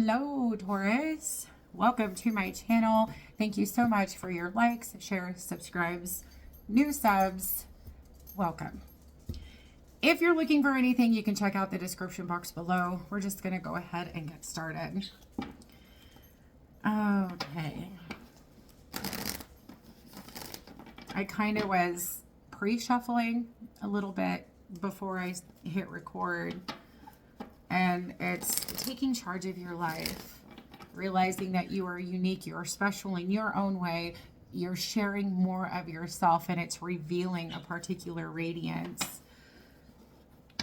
Hello, Taurus. Welcome to my channel. Thank you so much for your likes, shares, subscribes, new subs. Welcome. If you're looking for anything, you can check out the description box below. We're just going to go ahead and get started. Okay. I kind of was pre-shuffling a little bit before I hit record. And it's taking charge of your life, realizing that you are unique, you are special in your own way. You're sharing more of yourself, and it's revealing a particular radiance,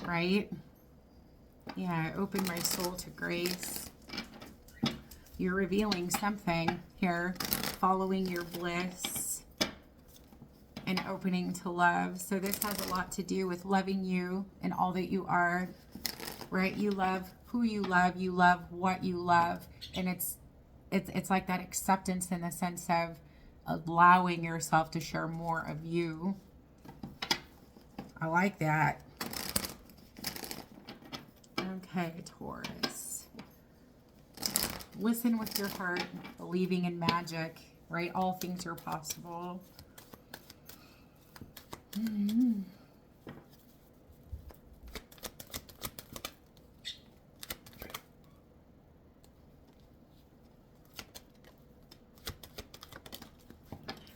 right? Yeah, I open my soul to grace. You're revealing something here, following your bliss and opening to love. So this has a lot to do with loving you and all that you are. Right? You love who you love what you love. And it's like that acceptance in the sense of allowing yourself to share more of you. I like that. Okay, Taurus. Listen with your heart, believing in magic, right? All things are possible.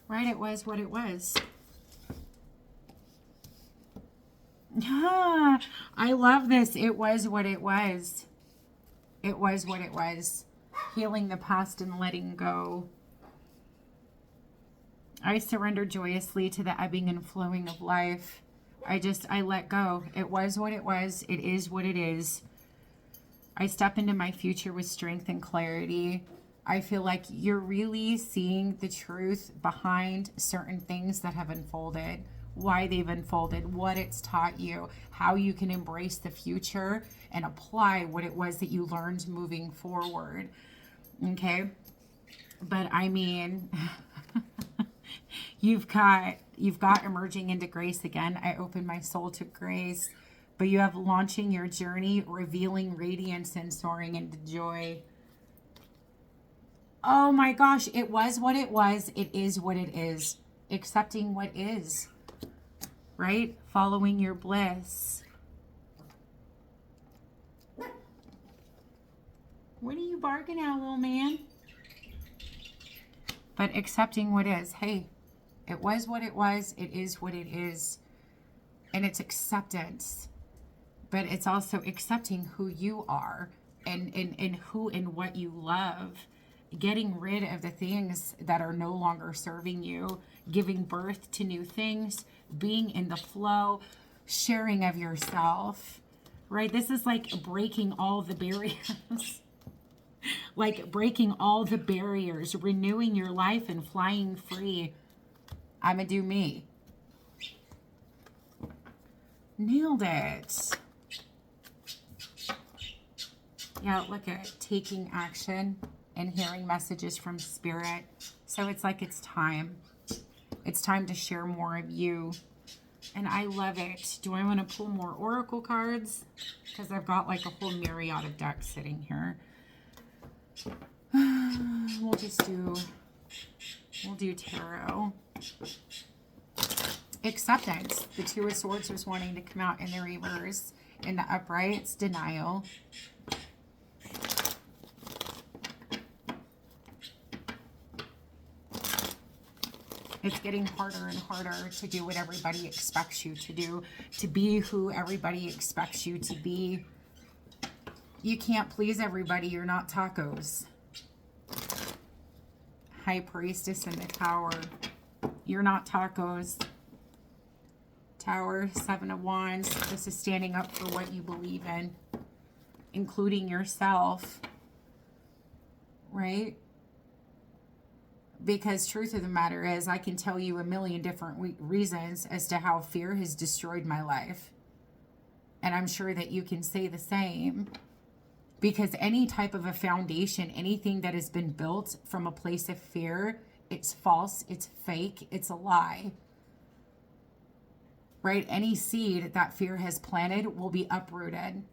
Right, it was what it was. Ah, I love this. It was what it was. It was what it was. Healing the past and letting go. I surrender joyously to the ebbing and flowing of life. I let go. It was what it was. It is what it is. I step into my future with strength and clarity. I feel like you're really seeing the truth behind certain things that have unfolded, why they've unfolded, what it's taught you, how you can embrace the future and apply what it was that you learned moving forward. Okay? But I mean, you've got emerging into grace again. I open my soul to grace, but you have launching your journey, revealing radiance and soaring into joy. Oh my gosh, it was what it was. It is what it is. Accepting what is, right? Following your bliss. What are you barking at, little man? But accepting what is. Hey, it was what it was. It is what it is. And it's acceptance. But it's also accepting who you are and who and what you love. Getting rid of the things that are no longer serving you, giving birth to new things, being in the flow, sharing of yourself, right? This is like breaking all the barriers, like breaking all the barriers, renewing your life and flying free. I'm gonna do me. Nailed it. Yeah, look at taking action and hearing messages from spirit. So it's like it's time. It's time to share more of you. And I love it. Do I want to pull more oracle cards? Because I've got like a whole myriad of decks sitting here. We'll do tarot. Acceptance. The Two of Swords was wanting to come out in the reverse. In the upright, it's denial. It's getting harder and harder to do what everybody expects you to do, to be who everybody expects you to be. You can't please everybody. You're not tacos. High Priestess in the Tower. You're not tacos. Tower, Seven of Wands. This is standing up for what you believe in, including yourself, right? Because truth of the matter is, I can tell you a million different reasons as to how fear has destroyed my life. And I'm sure that you can say the same. Because any type of a foundation, anything that has been built from a place of fear, it's false, it's fake, it's a lie. Right? Any seed that fear has planted will be uprooted.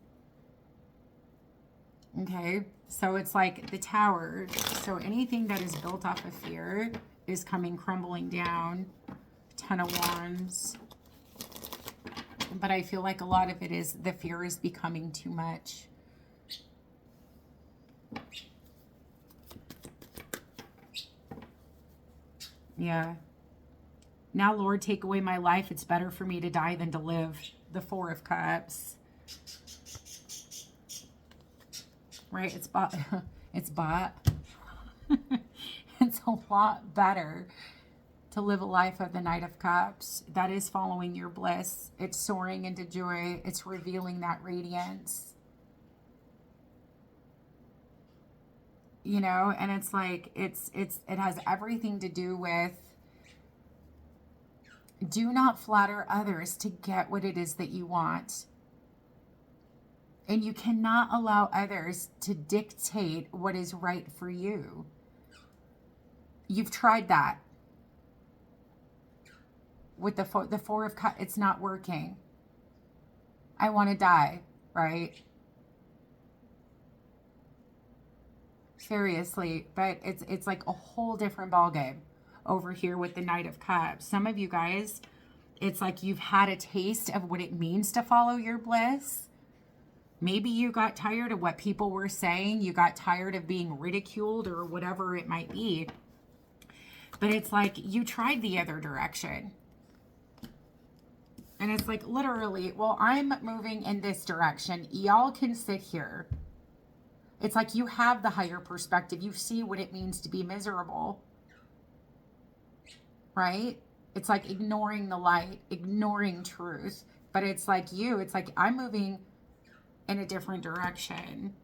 Okay, so it's like the Tower. So anything that is built off of fear is coming crumbling down. 10 of Wands. But I feel like a lot of it is the fear is becoming too much. Yeah. Now, Lord, take away my life. It's better for me to die than to live. The Four of Cups. Right? It's bought. It's bought. It's a lot better to live a life of the Knight of Cups. That is following your bliss. It's soaring into joy. It's revealing that radiance. You know, and it's like, it has everything to do with, do not flatter others to get what it is that you want. And you cannot allow others to dictate what is right for you. You've tried that. With the Four of Cups, it's not working. I want to die, right? Seriously, but it's like a whole different ballgame over here with the Knight of Cups. Some of you guys, it's like you've had a taste of what it means to follow your bliss. Maybe you got tired of what people were saying. You got tired of being ridiculed or whatever it might be. But it's like you tried the other direction. And it's like literally, well, I'm moving in this direction. Y'all can sit here. It's like you have the higher perspective. You see what it means to be miserable. Right? It's like ignoring the light, ignoring truth. But it's like it's like I'm moving in a different direction.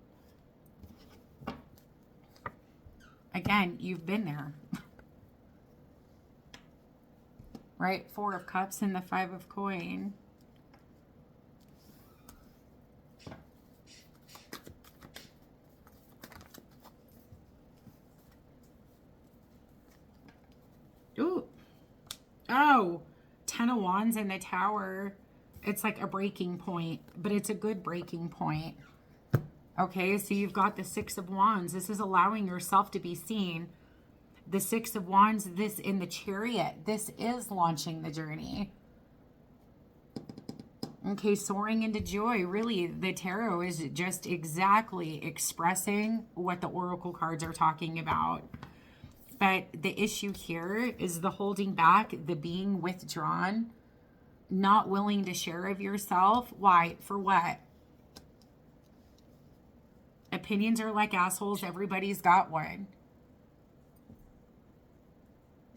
Again, you've been there. Right? Four of Cups and the Five of Coin. Ooh. Oh, 10 of Wands in the Tower. It's like a breaking point, but it's a good breaking point. Okay, so you've got the Six of Wands. This is allowing yourself to be seen. The Six of Wands, this in the Chariot, this is launching the journey. Okay, soaring into joy. Really, the tarot is just exactly expressing what the oracle cards are talking about. But the issue here is the holding back, the being withdrawn, not willing to share of yourself. Why? For what? Opinions are like assholes. Everybody's got one.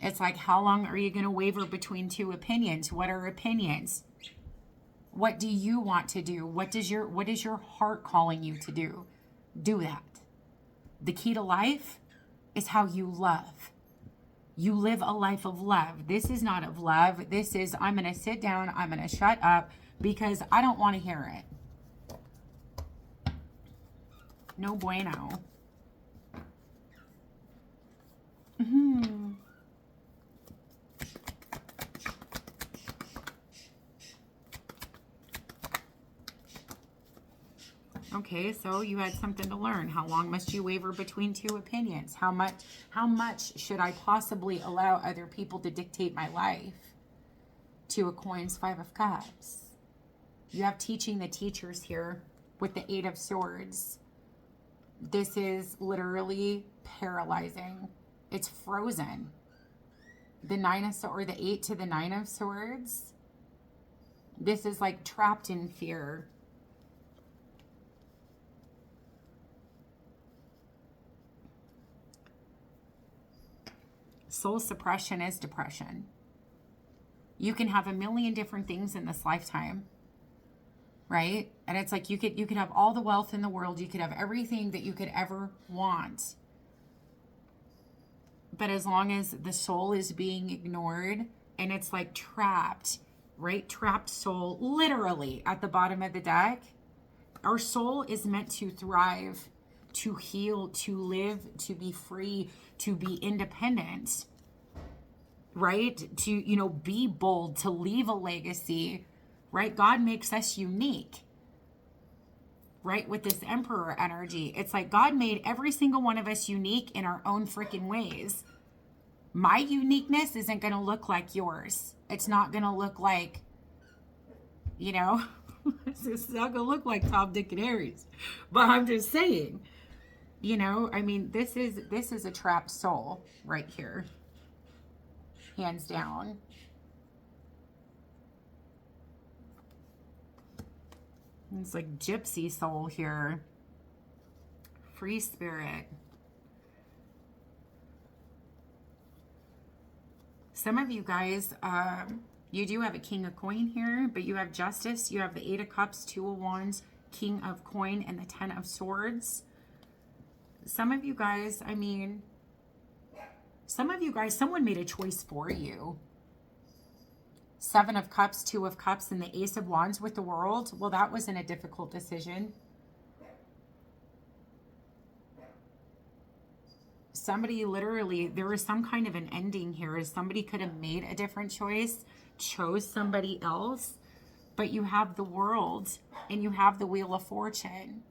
It's like, how long are you going to waver between two opinions? What are opinions? What do you want to do? What is your heart calling you to do? Do that. The key to life is how you love. You live a life of love. This is not of love. This is, I'm going to sit down. I'm going to shut up because I don't want to hear it. No bueno. Okay, so you had something to learn. How long must you waver between two opinions? How much should I possibly allow other people to dictate my life? Two of Coins, Five of Cups. You have teaching the teachers here with the Eight of Swords. This is literally paralyzing. It's frozen. The Nine of Swords, or the Eight to the Nine of Swords. This is like trapped in fear. Soul suppression is depression. You can have a million different things in this lifetime, right? And it's like you could have all the wealth in the world. You could have everything that you could ever want. But as long as the soul is being ignored and it's like trapped, right? Trapped soul, literally at the bottom of the deck. Our soul is meant to thrive, to heal, to live, to be free, to be independent, right? To, be bold, to leave a legacy, right? God makes us unique. right? With this Emperor energy. It's like God made every single one of us unique in our own freaking ways. My uniqueness isn't going to look like yours. It's not going to look like, you know, it's not going to look like Tom, Dick, and Harry's. But I'm just saying, you know, I mean, this is a trapped soul right here. Hands down. It's like gypsy soul here. Free spirit. Some of you guys, you do have a King of Coin here, but you have Justice. You have the 8 of Cups, 2 of Wands, King of Coin, and the 10 of Swords. Some of you guys, I mean, someone made a choice for you. 7 of Cups, 2 of Cups, and the Ace of Wands with the World. Well, that wasn't a difficult decision. Somebody literally, there was some kind of an ending here. Somebody could have made a different choice, chose somebody else, but you have the World and you have the Wheel of Fortune.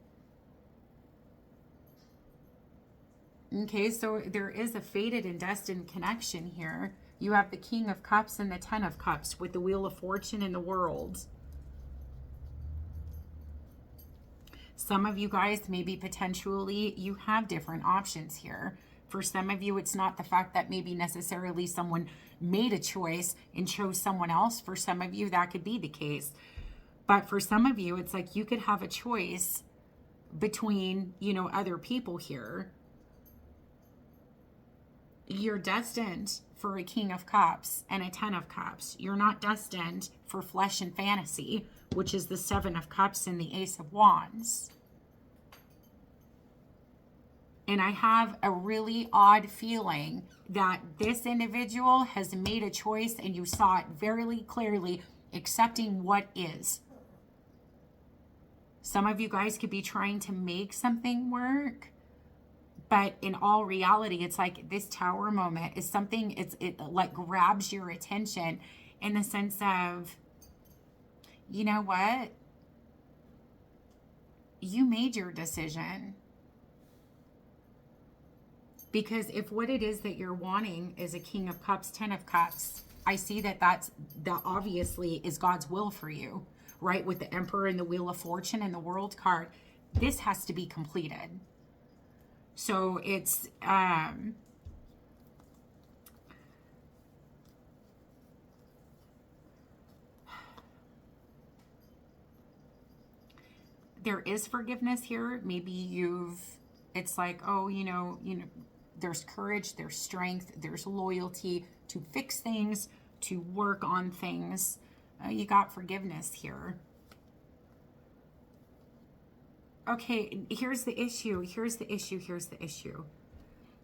Okay, so there is a fated and destined connection here. You have the King of Cups and the 10 of Cups with the Wheel of Fortune and the World. Some of you guys, maybe potentially, you have different options here. For some of you, it's not the fact that maybe necessarily someone made a choice and chose someone else. For some of you, that could be the case. But for some of you, it's like you could have a choice between, you know, other people here. You're destined for a King of Cups and a 10 of Cups. You're not destined for flesh and fantasy, which is the 7 of Cups and the Ace of Wands. And I have a really odd feeling that this individual has made a choice and you saw it very clearly, accepting what is. Some of you guys could be trying to make something work, but in all reality, it's like this Tower moment is something, it like grabs your attention in the sense of, you know what? You made your decision. Because if what it is that you're wanting is a King of Cups, 10 of Cups, I see that that obviously is God's will for you, right? With the Emperor and the Wheel of Fortune and the World card, this has to be completed. So it's, there is forgiveness here. Maybe it's like, oh, you know, there's courage, there's strength, there's loyalty to fix things, to work on things. You got forgiveness here. Okay, here's the issue.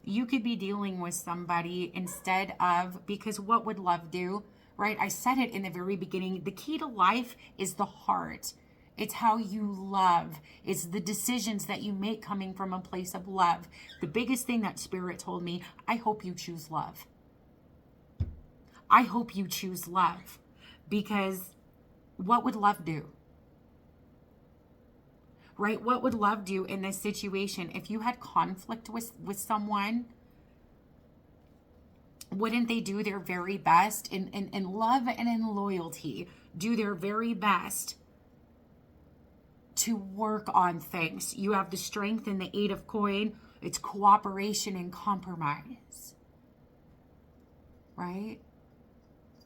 You could be dealing with somebody instead of, because what would love do, right? I said it in the very beginning. The key to life is the heart. It's how you love. It's the decisions that you make coming from a place of love. The biggest thing that Spirit told me, I hope you choose love. I hope you choose love. Because what would love do? Right? What would love do in this situation? If you had conflict with someone, wouldn't they do their very best in love and in loyalty, do their very best to work on things? You have the strength in the 8 of Coin. It's cooperation and compromise, right?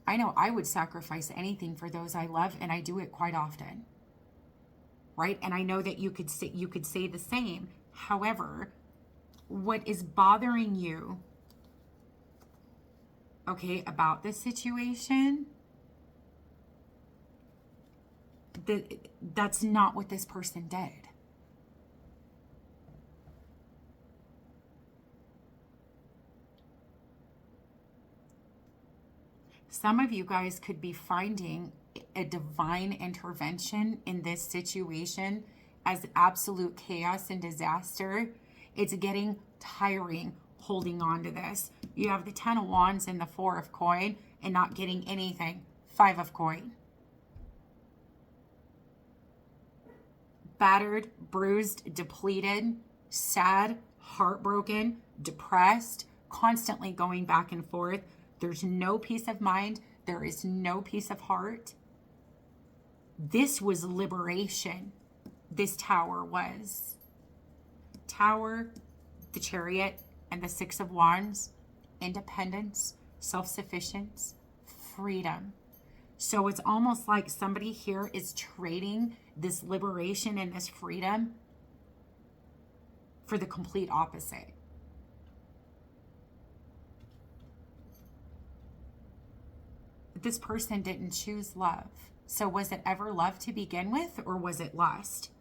I know I would sacrifice anything for those I love, and I do it quite often, right? And I know that you could say the same. However, what is bothering you, okay, about this situation, that's not what this person did. Some of you guys could be finding a divine intervention in this situation as absolute chaos and disaster. It's getting tiring holding on to this. You have the 10 of Wands and the 4 of Coin and not getting anything. 5 of Coin. battered, bruised, depleted, sad, heartbroken, depressed, constantly going back and forth. There's no peace of mind. There is no peace of heart. This was liberation. This Tower was. Tower, the Chariot, and the Six of Wands. Independence, self-sufficiency, freedom. So it's almost like somebody here is trading this liberation and this freedom for the complete opposite. This person didn't choose love. So was it ever love to begin with, or was it lust?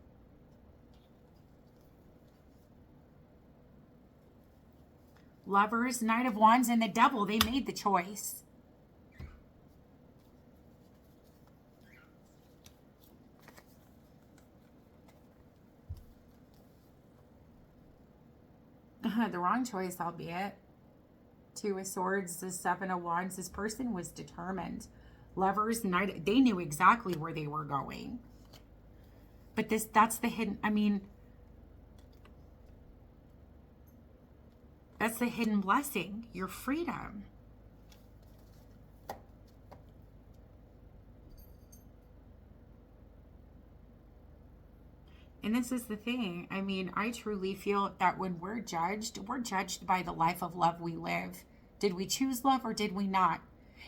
Lovers, Knight of Wands, and the Devil, they made the choice. The wrong choice, albeit. Two of Swords, the Seven of Wands. This person was determined. Lovers, Knight, they knew exactly where they were going. But that's the hidden, that's the hidden blessing, your freedom. And this is the thing. I truly feel that when we're judged by the life of love we live. Did we choose love or did we not?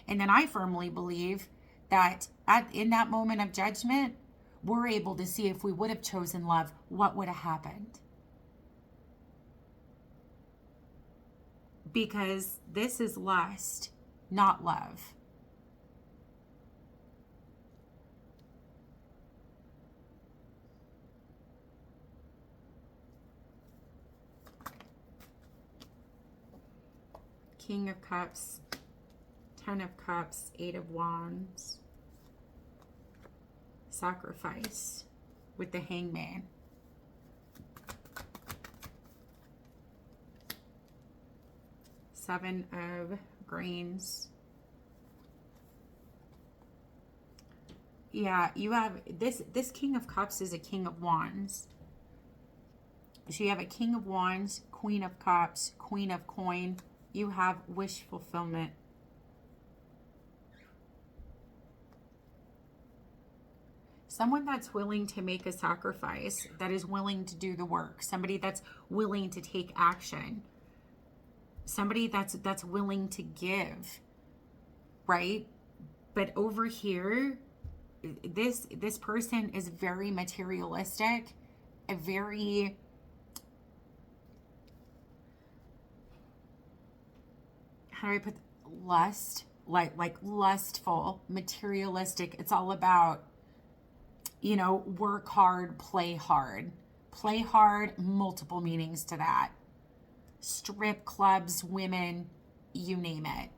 And then I firmly believe that in that moment of judgment, we're able to see if we would have chosen love, what would have happened. Because this is lust, not love. King of Cups, Ten of Cups, Eight of Wands. Sacrifice with the Hangman. Seven of Grains. Yeah, you have this King of Cups is a King of Wands. So you have a King of Wands, Queen of Cups, Queen of Coin. You have wish fulfillment. Someone that's willing to make a sacrifice, that is willing to do the work. Somebody that's willing to take action. Somebody that's willing to give, right? But over here, this person is very materialistic, a very how do I put lust, like lustful, materialistic. It's all about, work hard, play hard. Play hard, multiple meanings to that. Strip clubs, women, you name it.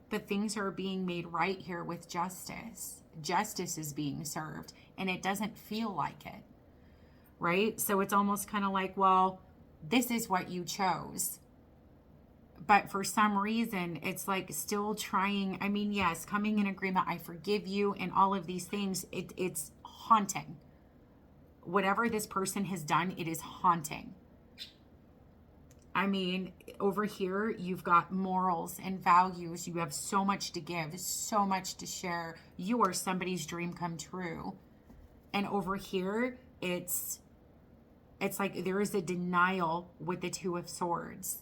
But things are being made right here with justice. Justice is being served, and it doesn't feel like it, right? So it's almost kind of like, well, this is what you chose. But for some reason, it's like still trying. Yes, coming in agreement, I forgive you, and all of these things, it's haunting. Whatever this person has done, it is haunting. Over here, you've got morals and values. You have so much to give, so much to share. You are somebody's dream come true. And over here, it's like there is a denial with the Two of Swords.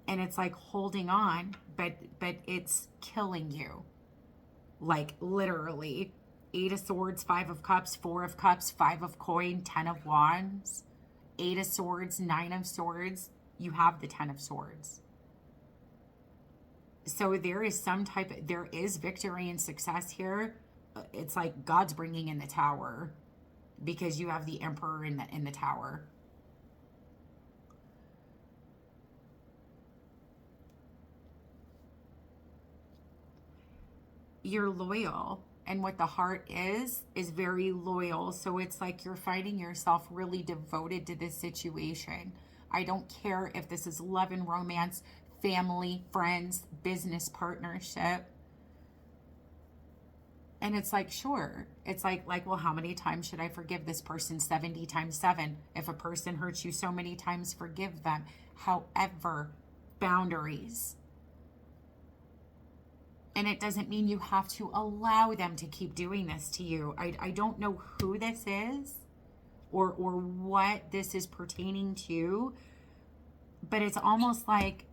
And it's like holding on, but it's killing you. Like literally. Eight of Swords, Five of Cups, Four of Cups, Five of Coin, Ten of Wands, Eight of Swords, Nine of Swords. You have the Ten of Swords. So there is victory and success here. It's like God's bringing in the Tower because you have the Emperor in the Tower. You're loyal, and what the heart is very loyal. So it's like you're finding yourself really devoted to this situation. I don't care if this is love and romance, family, friends, business partnership. And it's like, sure. It's like, well, how many times should I forgive this person? 70 times 7. If a person hurts you so many times, forgive them. However, boundaries. And it doesn't mean you have to allow them to keep doing this to you. I don't know who this is or what this is pertaining to, but it's almost like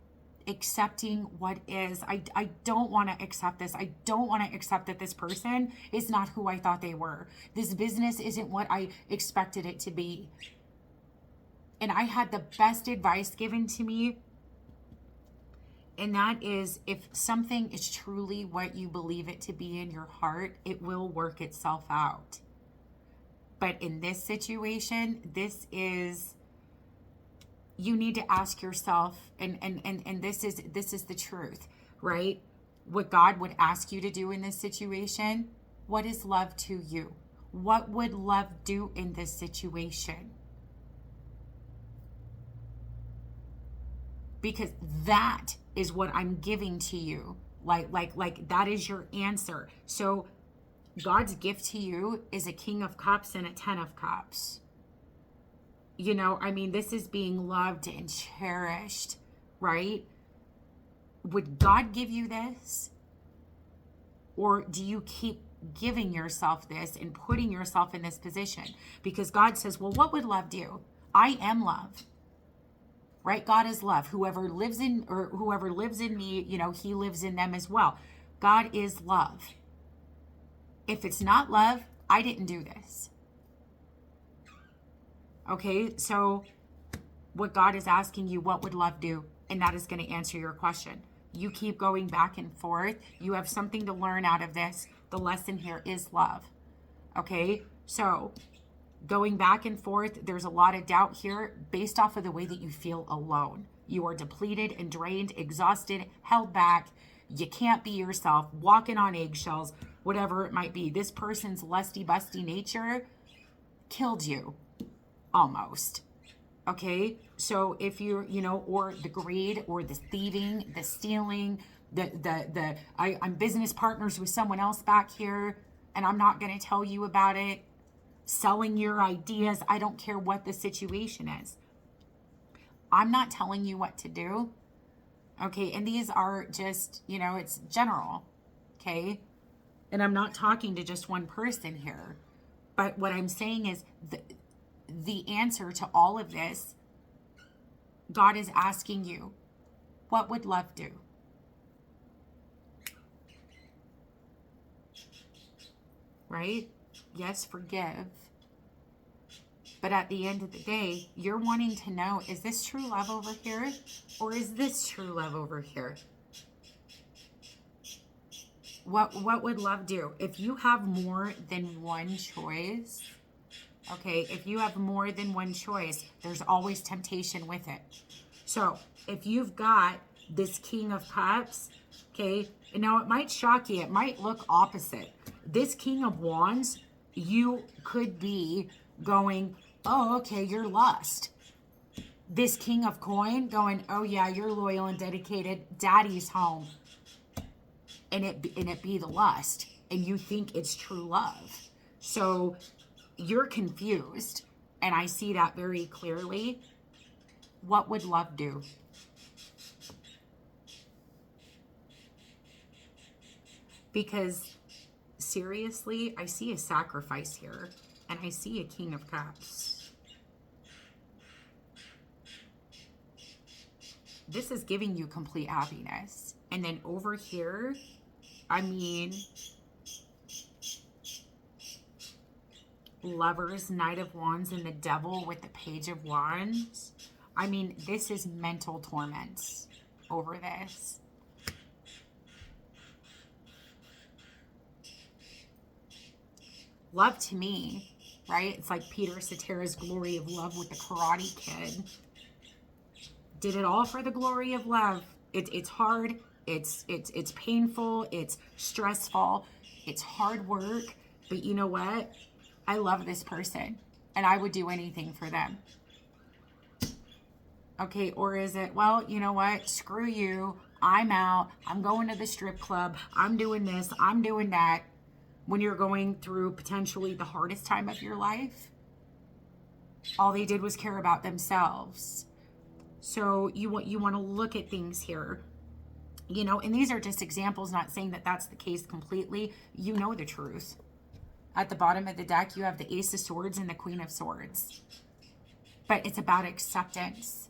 accepting what is. I don't want to accept this. I don't want to accept that this person is not who I thought they were. This business isn't what I expected it to be. And I had the best advice given to me, and that is, if something is truly what you believe it to be in your heart, it will work itself out. But in this situation, this is, you need to ask yourself, and this is the truth, right? What God would ask you to do in this situation, what is love to you? What would love do in this situation? Because that is what I'm giving to you. Like that is your answer. So God's gift to you is a King of Cups and a 10 of Cups. You know, I mean, this is being loved and cherished, right? Would God give you this? Or do you keep giving yourself this and putting yourself in this position? Because God says, well, what would love do? I am love. Right? God is love. Whoever lives in me, you know, he lives in them as well. God is love. If it's not love, I didn't do this. Okay, so what God is asking you, what would love do? And that is going to answer your question. You keep going back and forth. You have something to learn out of this. The lesson here is love. Okay, so going back and forth, there's a lot of doubt here based off of the way that you feel alone. You are depleted and drained, exhausted, held back. You can't be yourself, walking on eggshells, whatever it might be. This person's lusty, busty nature killed you, almost. Okay, so if you're, you know, or the greed or the thieving, the stealing, I'm business partners with someone else back here, and I'm not going to tell you about it. Selling your ideas. I don't care what the situation is. I'm not telling you what to do. Okay. And these are just, you know, it's general. Okay. And I'm not talking to just one person here. But what I'm saying is the answer to all of this, God is asking you, what would love do? Right? Yes, forgive. But at the end of the day, you're wanting to know, is this true love over here? Or is this true love over here? What would love do? If you have more than one choice, okay, if you have more than one choice, there's always temptation with it. So if you've got this King of Cups, okay, and now it might shock you, it might look opposite. This King of Wands, you could be going, oh, okay, you're lust. This King of Coin going, oh yeah, you're loyal and dedicated, daddy's home. And it be the lust. And you think it's true love. So you're confused. And I see that very clearly. What would love do? Because seriously, I see a sacrifice here. And I see a King of Cups. This is giving you complete happiness. And then over here, I mean, Lovers, Knight of Wands, and the Devil with the Page of Wands. I mean, this is mental torments over this. Love to me, right? It's like Peter Cetera's Glory of Love with the Karate Kid. Did it all for the glory of love. It's hard. It's painful. It's stressful. It's hard work. But you know what? I love this person. And I would do anything for them. Okay, or is it, well, you know what? Screw you. I'm out. I'm going to the strip club. I'm doing this. I'm doing that. When you're going through potentially the hardest time of your life, all they did was care about themselves. So you want to look at things here. You know, and these are just examples, not saying that that's the case completely. You know the truth. At the bottom of the deck, you have the Ace of Swords and the Queen of Swords. But it's about acceptance.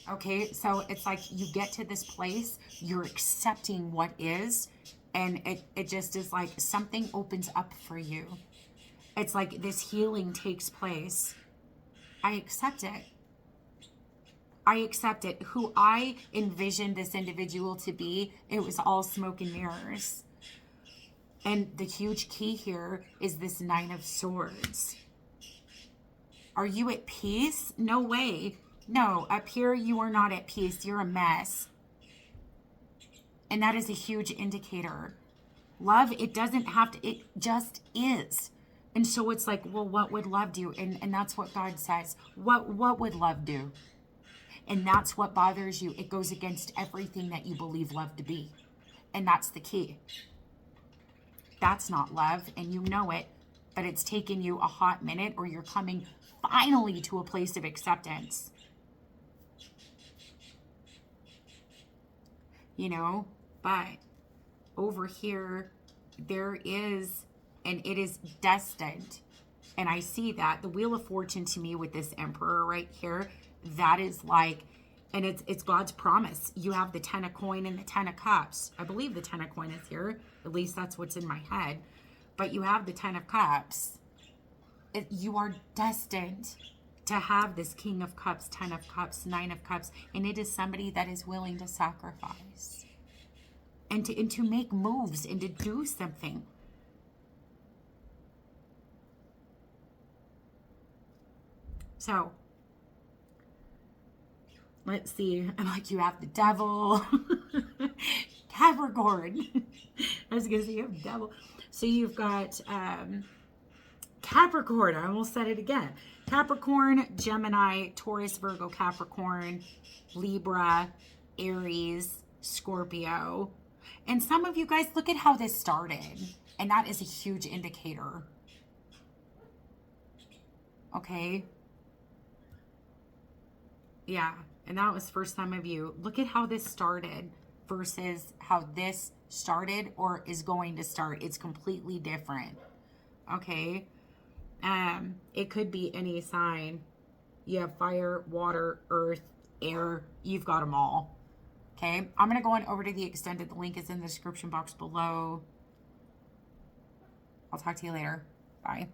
Okay, so it's like you get to this place, you're accepting what is, and it just is like something opens up for you. It's like this healing takes place. I accept it. I accept it. Who I envisioned this individual to be, it was all smoke and mirrors. And the huge key here is this Nine of Swords. Are you at peace? No way. No, up here you are not at peace. You're a mess. And that is a huge indicator. Love, it doesn't have to, it just is. And so it's like, well, what would love do? And that's what God says. What would love do? And that's what bothers you. It goes against everything that you believe love to be. And that's the key. That's not love, and you know it, but it's taken you a hot minute, or you're coming finally to a place of acceptance. You know, but over here, there is, and it is destined. And I see that the Wheel of Fortune to me with this Emperor right here, that is like, and it's God's promise. You have the 10 of coin and the 10 of cups. I believe the 10 of coin is here. At least that's what's in my head. But you have the 10 of cups. You are destined to have this King of Cups, 10 of Cups, 9 of Cups. And it is somebody that is willing to sacrifice. And to make moves and to do something. So, let's see. I'm like, you have the Devil. Capricorn. I was going to say you have Devil. So you've got Capricorn. I almost said it again. Capricorn, Gemini, Taurus, Virgo, Capricorn, Libra, Aries, Scorpio. And some of you guys, look at how this started. And that is a huge indicator. Okay. Yeah. And that was for some of you. Look at how this started versus how this started or is going to start. It's completely different. Okay. It could be any sign. You have fire, water, earth, air. You've got them all. Okay. I'm going to go on over to the extended. The link is in the description box below. I'll talk to you later. Bye.